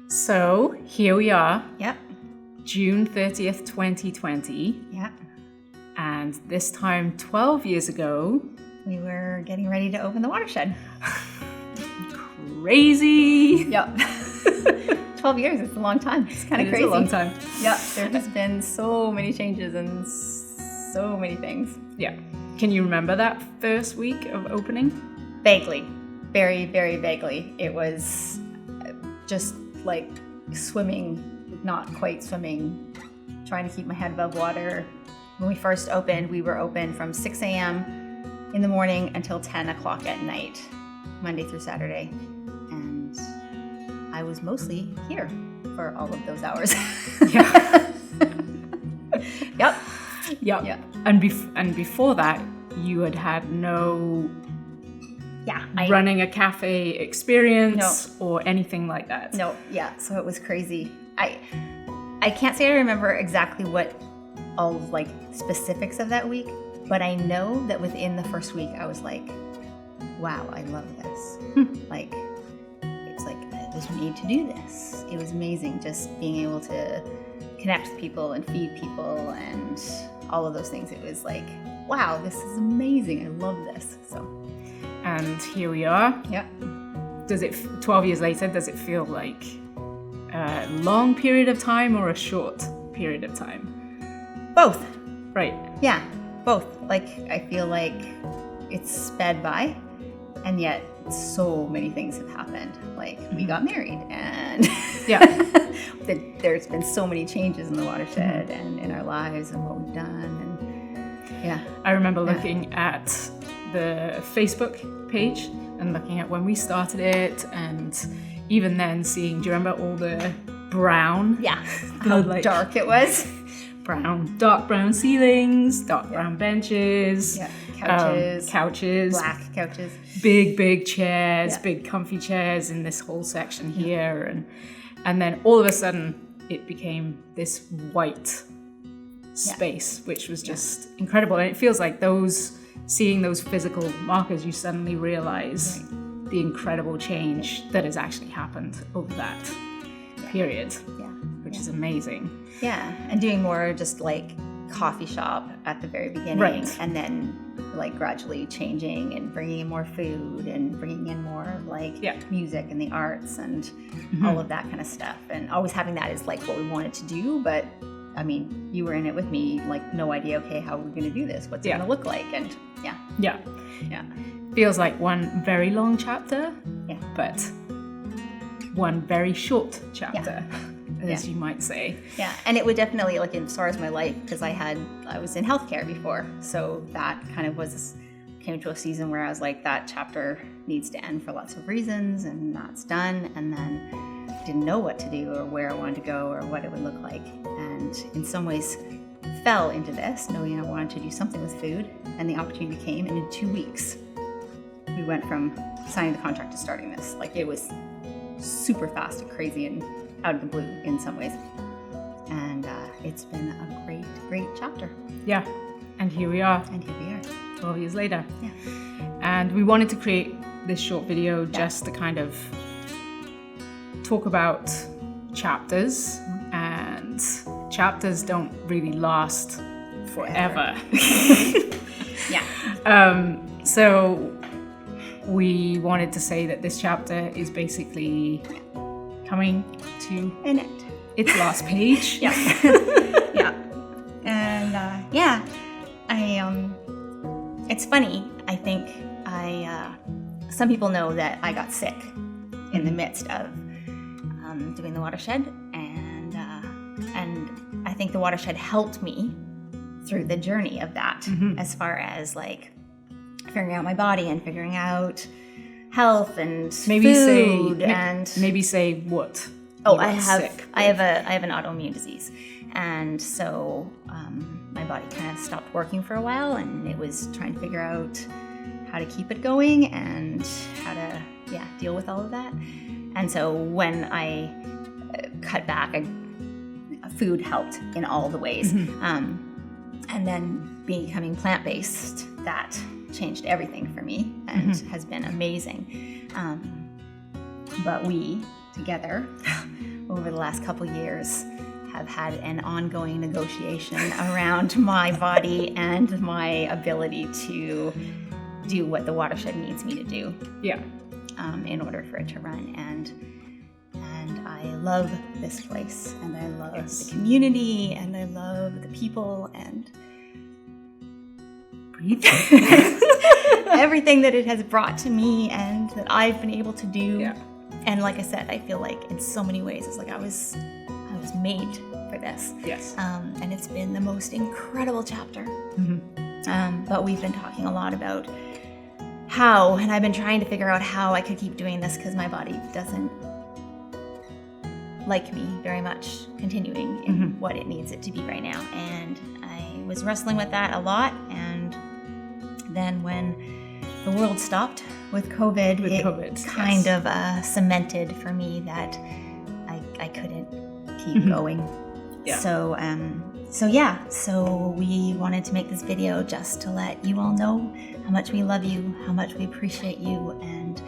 So here we are. Yep. June 30th, 2020. Yep. And this time, 12 years ago, we were getting ready to open the watershed. Crazy. Yep. 12 years, it's a long time. It's kind of crazy. It's a long time. Yep. There has been so many changes and so many things. Yeah. Can you remember that first week of opening? Vaguely. Very, very vaguely. It was just like swimming, not quite swimming, trying to keep my head above water. When we first opened, we were open from 6 a.m. in the morning until 10 o'clock at night, Monday through Saturday. And I was mostly here for all of those hours. Yeah. Yep. Yep. Yeah. And before that, you had no running a cafe experience or anything like that. No, yeah. So it was crazy. I can't say I remember exactly what all like specifics of that week, but I know that within the first week I was like, wow, I love this. Like, it's like I was made to do this. It was amazing just being able to connect with people and feed people and all of those things. It was like, wow, this is amazing. I love this. So. And here we are. Yeah. 12 years later, does it feel like a long period of time or a short period of time? Both. Right. Yeah, both. Like, I feel like it's sped by, and yet so many things have happened. Like, we got married, and there's been so many changes in the watershed and in our lives and what we've done. And yeah. I remember looking at the Facebook page and looking at when we started it, and even then seeing, do you remember all the brown? Yeah, how dark it was. Dark brown ceilings, dark brown benches, couches, black couches, big chairs, big comfy chairs in this whole section here, and then all of a sudden it became this white space, which was just incredible. And it feels like seeing those physical markers, you suddenly realize the incredible change that has actually happened over that period, which is amazing. Yeah, and doing more just like coffee shop at the very beginning, and then like gradually changing and bringing in more food and bringing in more like music and the arts and all of that kind of stuff. And always having that is like what we wanted to do, but I mean, you were in it with me, like no idea, okay, how are we going to do this? What's it going to look like? And yeah. Feels like one very long chapter, but one very short chapter, as you might say. Yeah, and it would definitely, like, as far as my life, because I was in healthcare before, so that kind of came to a season where I was like, that chapter needs to end for lots of reasons, and that's done, and then didn't know what to do or where I wanted to go or what it would look like, and in some ways fell into this, knowing I wanted to do something with food, and the opportunity came, and in 2 weeks, we went from signing the contract to starting this. Like, it was super fast and crazy and out of the blue in some ways. And it's been a great chapter. Yeah, and here we are. 12 years later. Yeah. And we wanted to create this short video just to kind of talk about chapters, and chapters don't really last forever. So we wanted to say that this chapter is basically coming to an end. Its last page. And it's funny. I think some people know that I got sick in the midst of doing the watershed, and I think the watershed helped me through the journey of that, as far as like figuring out my body and figuring out health and food maybe say what. I have an autoimmune disease, and so my body kind of stopped working for a while, and it was trying to figure out how to keep it going and how to deal with all of that. And so when I cut back, food helped in all the ways, and then becoming plant-based, that changed everything for me and has been amazing. But we together over the last couple years have had an ongoing negotiation around my body and my ability to do what the watershed needs me to do. Yeah. In order for it to run. And I love this place, and I love the community, and I love the people, and breathe. Everything that it has brought to me and that I've been able to do. Yeah. And like I said, I feel like in so many ways it's like I was made for this. Yes. And it's been the most incredible chapter. Mm-hmm. But we've been talking a lot about how, and I've been trying to figure out how I could keep doing this because my body doesn't like me very much continuing in what it needs it to be right now. And I was wrestling with that a lot. And then when the world stopped with COVID, it kind of cemented for me that I couldn't keep going. Yeah. So we wanted to make this video just to let you all know how much we love you, how much we appreciate you, and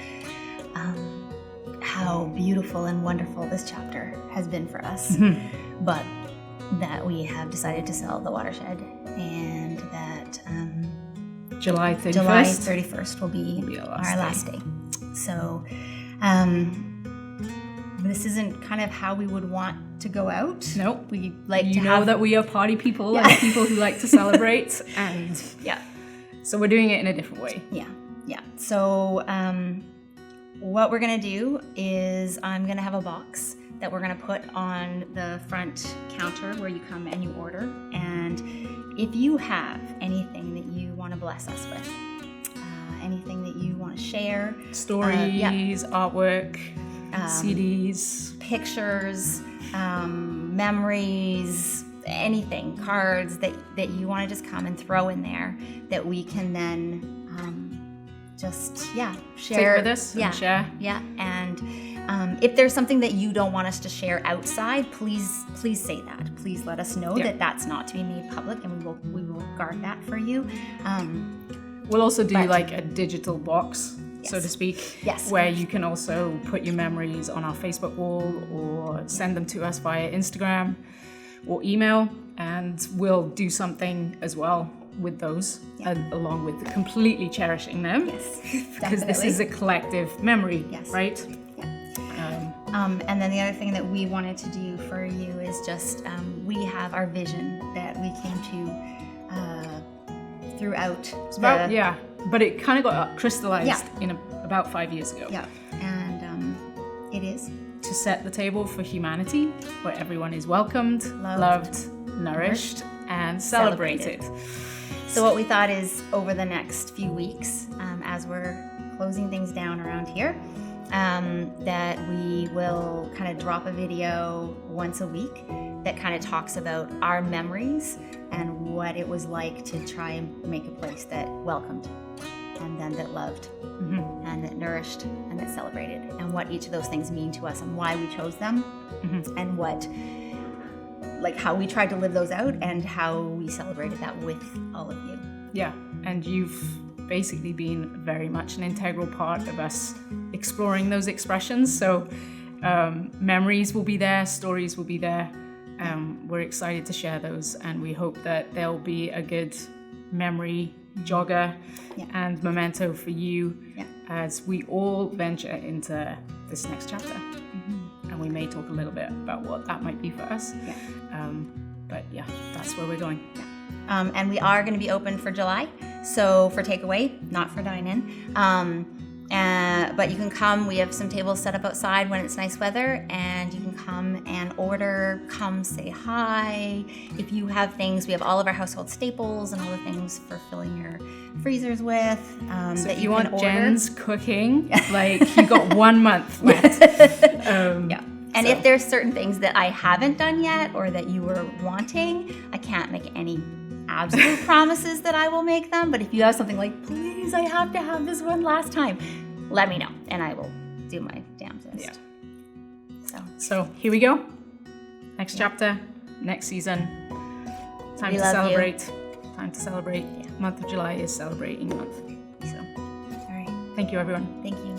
how beautiful and wonderful this chapter has been for us. But that we have decided to sell the watershed, and that July 31st will be our last day. So this isn't kind of how we would want to go out. Nope. We like to know that we are party people and people who like to celebrate, and so we're doing it in a different way. Yeah. So what we're gonna do is I'm gonna have a box that we're gonna put on the front counter where you come and you order. And if you have anything that you want to bless us with, anything that you want to share, stories, artwork, CDs, pictures, memories, anything, cards that you want to just come and throw in there that we can then share with us and share. And if there's something that you don't want us to share outside, please say that. Please let us know that that's not to be made public, and we will guard that for you. We'll also do like a digital box, so to speak, where you can also put your memories on our Facebook wall or send them to us via Instagram or email, and we'll do something as well with those, along with completely cherishing them, because this is a collective memory, right? And then the other thing that we wanted to do for you is just we have our vision that we came to throughout. But it kind of got crystallized in about 5 years ago. And it is to set the table for humanity, where everyone is welcomed, loved, nourished, and celebrated. So what we thought is over the next few weeks, as we're closing things down around here, that we will kind of drop a video once a week that kind of talks about our memories and what it was like to try and make a place that welcomed, and then that loved, and that nourished, and that celebrated, and what each of those things mean to us and why we chose them, and what, like, how we tried to live those out and how we celebrated that with all of you. Yeah, and you've basically been very much an integral part of us exploring those expressions. So memories will be there, stories will be there. We're excited to share those, and we hope that they'll be a good memory jogger and memento for you as we all venture into this next chapter. And we may talk a little bit about what that might be for us. But that's where we're going. And we are going to be open for July, so for takeaway, not for dine-in. But you can come. We have some tables set up outside when it's nice weather, and you can come and order, come say hi. If you have things, we have all of our household staples and all the things for filling your freezers with. So that if you want order. Jenn's cooking, like, you got 1 month left. And if there's certain things that I haven't done yet or that you were wanting, I can't make any absolute promises that I will make them. But if you have something like, please, I have to have this one last time, let me know, and I will do my damnedest. So here we go. Next chapter, next season. Time to celebrate. Time to celebrate. Month of July is celebrating month. So, all right. Thank you, everyone. Thank you.